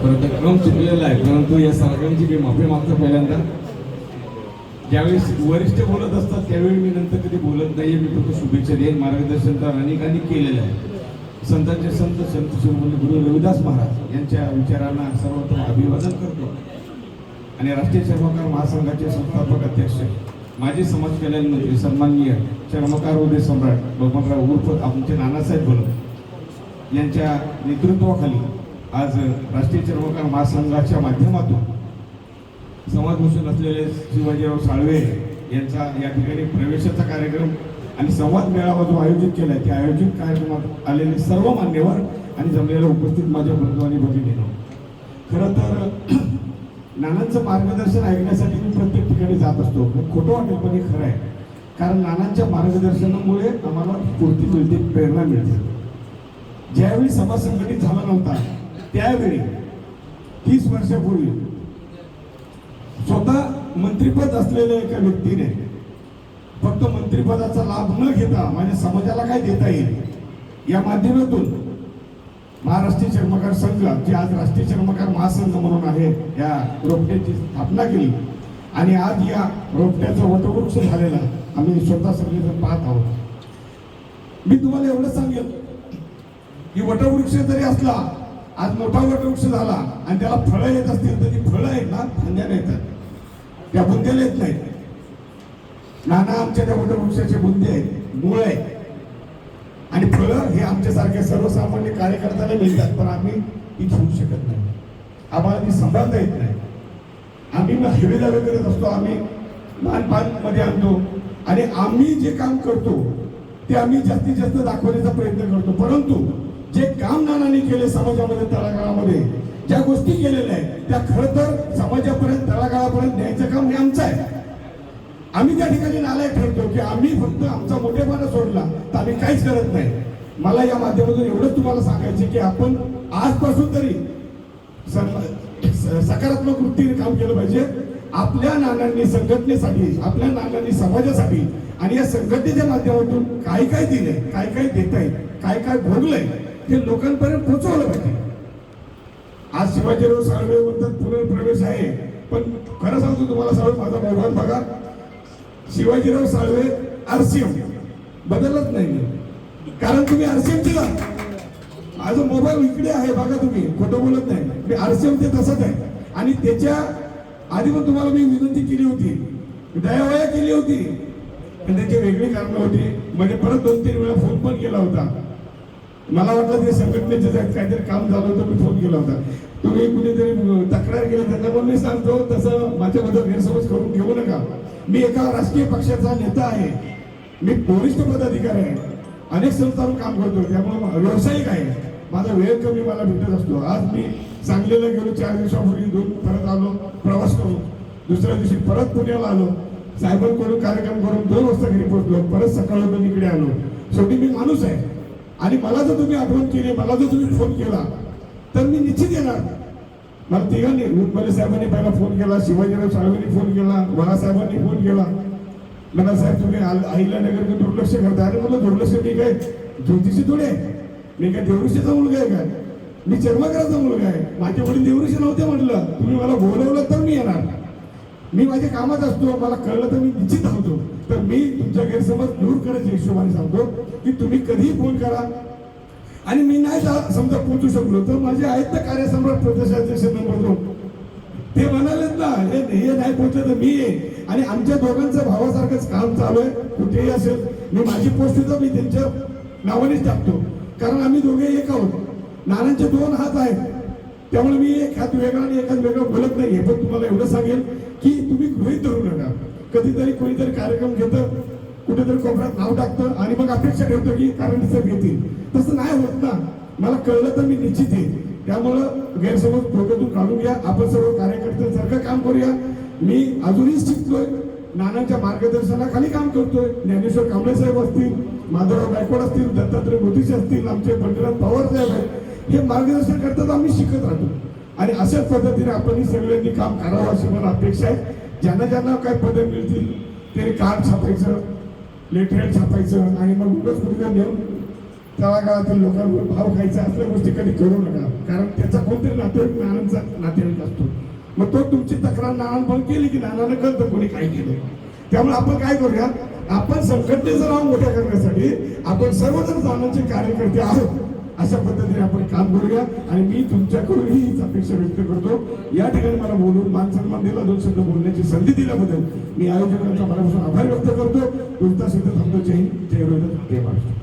परंतु क्रम चुकलेला आहे. परंतु या सर्वांची मी माफी मागतो. पहिल्यांदा ज्यावेळेस वरिष्ठ बोलत असतात त्यावेळी मी नंतर कधी बोलत नाही. मी फक्त शुभेच्छा देईन. मार्गदर्शन तर अनेकांनी केलेलं आहे. संतांचे संत शिरोमणी गुरु रविदास महाराज यांच्या विचारांना सर्वप्रथम अभिवादन करतो. आणि राष्ट्रीय चर्मकार महासंघाचे संस्थापक अध्यक्ष माजी समाज कल्याण मंत्री सन्माननीय चर्मकार उदय सम्राट बबनराव उर्फ आमचे नानासाहेब बोलत यांच्या नेतृत्वाखाली आज राष्ट्रीय चर्मकार महासंघाच्या माध्यमातून समाजभूषण असलेले शिवाजीराव साळवे यांचा या ठिकाणी प्रवेशाचा कार्यक्रम आणि संवाद मेळावा जो आयोजित केला आहे त्या आयोजित कार्यक्रमात आलेले सर्व मान्यवर आणि जमलेल्या उपस्थित माझ्या बंधू आणि भगिनींनो, खरं तर नानांचं मार्गदर्शन ऐकण्यासाठी मी प्रत्येक ठिकाणी जात असतो. खोटं वाटेल पण हे खरं आहे. कारण नानांच्या मार्गदर्शनामुळे आम्हाला स्फूर्ती मिळते, प्रेरणा मिळते. ज्यावेळी समाज संघटित झाला नव्हता त्यावेळी 30 वर्षापूर्वी स्वतः मंत्रिपद असलेल्या एका व्यक्तीने फक्त मंत्रिपदाचा लाभ न घेता माझ्या समाजाला काय देता येईल या माध्यमातून महाराष्ट्रीय चर्मकार संघ, जे आज राष्ट्रीय चर्मकार महासंघ म्हणून आहे, या रोपट्याची स्थापना केली. आणि आज या रोपट्याचा वटवृक्ष झालेला आम्ही स्वतः सगळेजण पाहत आहोत. मी तुम्हाला एवढं सांगेल की वटवृक्ष जरी असला, आज मोठा वटवृक्ष झाला आणि त्याला फळं येत असतील तर ती फळं आहेत ना फांद्याला येतात, त्या बुंद्याला येत नाहीत. नाना आमच्या त्या वटवृक्षाचे बुंदे आहेत, मूळ आहे. आणि फळं हे आमच्यासारख्या सर्वसामान्य कार्यकर्त्याला मिळतात, पण आम्ही ती घेऊ शकत नाही. आम्हाला ती सांभाळता येत नाही. आम्ही हेवेदावे करत असतो, आम्ही मध्ये आणतो आणि आम्ही जे काम करतो ते आम्ही जास्तीत जास्त दाखवण्याचा प्रयत्न करतो. परंतु जे काम नानांनी केले समाजामध्ये, तळागाळामध्ये ज्या गोष्टी केलेल्या आहेत त्या खरं तर समाजापर्यंत, तळागाळापर्यंत न्यायचं काम हे आमचं आहे. आम्ही त्या ठिकाणी नालायक ठरतो की आम्ही फक्त आमचा मोठेपणा सोडला तर आम्ही काहीच करत नाही. मला या माध्यमातून एवढंच तुम्हाला सांगायचे की आपण आजपासून तरी सकारात्मक वृत्तीने काम केलं पाहिजे. आपल्या नानांनी संघटनेसाठी, आपल्या नानांनी समाजासाठी आणि या संघटनेच्या माध्यमातून काय काय दिलंय, काय काय देत आहे, काय काय भोगलंय हे लोकांपर्यंत पोहोचवलं पाहिजे. आज शिवाजीराव साळवे म्हणतात पुनर्प्रवेश आहे, पण खरं सांगतो तुम्हाला साळवे, माझा मोबाईल बघा, शिवाजीराव साळवे आरसीएम बदलत नाही. कारण तुम्ही आरसीएम दिला, माझा मोबाईल इकडे आहे बघा, तुम्ही खोटं बोलत नाही. मी आरसीएम ते तसंच आहे. आणि त्याच्या आधी पण तुम्हाला मी विनंती केली होती, दयावया केली होती, पण त्याची वेगळी कारणं होती. म्हणजे परत 2-3 वेळा फोन पण केला होता. मला वाटलं ते संघटनेचं काहीतरी काम झालं होतं, मी फोन केला होता. तुम्ही कुणीतरी तक्रार केली त्यांना, पण मी सांगतो तसं माझ्याबद्दल गैरसमज करून घेऊ नका. मी एका राजकीय पक्षाचा नेता आहे, मी वरिष्ठ पदाधिकारी आहे, अनेक संस्थांवर काम करतो, त्यामुळे व्यावसायिक आहे. माझा वेळ कमी मला भेटत असतो. आज मी सांगलीला गेलो, 4 दिवसापूर्वी परत आलो प्रवास करून, दुसऱ्या दिवशी परत पुण्याला आलो, साहेबांकडून कार्यक्रम करून 2 वाजता घरी पोहोचलो, परत सकाळी इकडे आलो. शेवटी मी माणूस आहे आणि मला जर तुम्ही आठवण केली, मला जर तुम्ही फोन केला तर मी निश्चित येणार. मला तिघांनी, रुक्माले साहेबांनी पहिला फोन केला, शिवाजीराव साळवेंनी फोन केला, वडासाहेबांनी फोन केला. मला साहेब तुम्ही आईला नगर दुर्लक्ष करता. अरे मला दुर्लक्ष मी काय ज्योतिषी थोडे, मी काय देवऋषीचा मुलगा आहे काय, मी चर्मकाराचा मुलगा आहे. माझे वडील देवऋषी नव्हते म्हटलं, तुम्ही मला बोलवलं तर मी येणार. मी माझ्या कामात असतो, मला कळलं तर मी निश्चित होतो. तर मी तुमच्या गैरसमज दूर करायच्या हिशोबाने सांगतो की तुम्ही कधीही फोन करा. आणि मी नाही समजा पोहोचू शकलो तर माझे आहेत ना कार्यसम्राट प्रदेशाध्यक्ष नंबर 2, ते म्हणालेत ना हे नाही पोहोचलं तर मी ये. आणि आमच्या दोघांचं भावासारखंच काम चालू आहे. कुठेही असेल मी माझी पोस्ट मी त्यांच्या नावानेच टाकतो, कारण आम्ही दोघे एक आहोत. नानांचे 2 हात आहेत, त्यामुळे मी एक हात वेगळा आणि एक हात वेगळा बोलत नाहीये. पण तुम्हाला एवढं सांगेल की तुम्ही गृहीत धरू नका. कधीतरी कोणीतरी कार्यक्रम घेतं, कुठेतरी कोपऱ्यात नाव टाकतं आणि मग अपेक्षा ठेवतो की कारण घेतील. तसं नाही होत ना. मला कळलं तर मी निश्चित येईल. त्यामुळं गैरसमज डोक्यातून काढून घ्या. आपण सर्व कार्यकर्त्यांसारखं काम करूया. मी अजूनही शिकतोय, नानांच्या मार्गदर्शनाखाली काम करतोय. ज्ञानेश्वर कांबळे साहेब असतील, माधवराव गायकवाड असतील, दत्तात्रय मोदीचे असतील, आमचे पंडितराव पवार साहेब आहेत, हे मार्गदर्शन करतात. आम्ही शिकत राहतो आणि अशाच पद्धतीने आपण सगळ्यांनी काम करावं अशी मला अपेक्षा आहे. ज्यांना ज्यांना काय पदं मिळतील त्यांनी कार्ड छापायचं, लेटर छापायचं आणि मग उगाच कुठे नेऊन तळागाळातील लोकांवर भाव खायचा असल्या गोष्टी कधी करू नका, कारण त्याचा कोणतरी नातेवाईक नानांचा नातेवाईक असतो. मग तो तुमची तक्रार नानांपर्यंत केली की नानानं कळतं कोणी काय केलं. त्यामुळे आपण काय करूया, आपण संघटनेचं नाव मोठ्या करण्यासाठी आपण सर्वजण नानांचे कार्यकर्ते आहोत अशा पद्धतीने आपण काम करूया. आणि मी तुमच्याकडूनही हीच अपेक्षा व्यक्त करतो. या ठिकाणी मला बोलून मान सन्मान दिला, 2 शब्द बोलण्याची संधी दिल्याबद्दल मी आयोजकांचा मनापासून आभार व्यक्त करतो. तुमचा सुद्धा थांबतो. जय हिंद, जय महाराष्ट्र.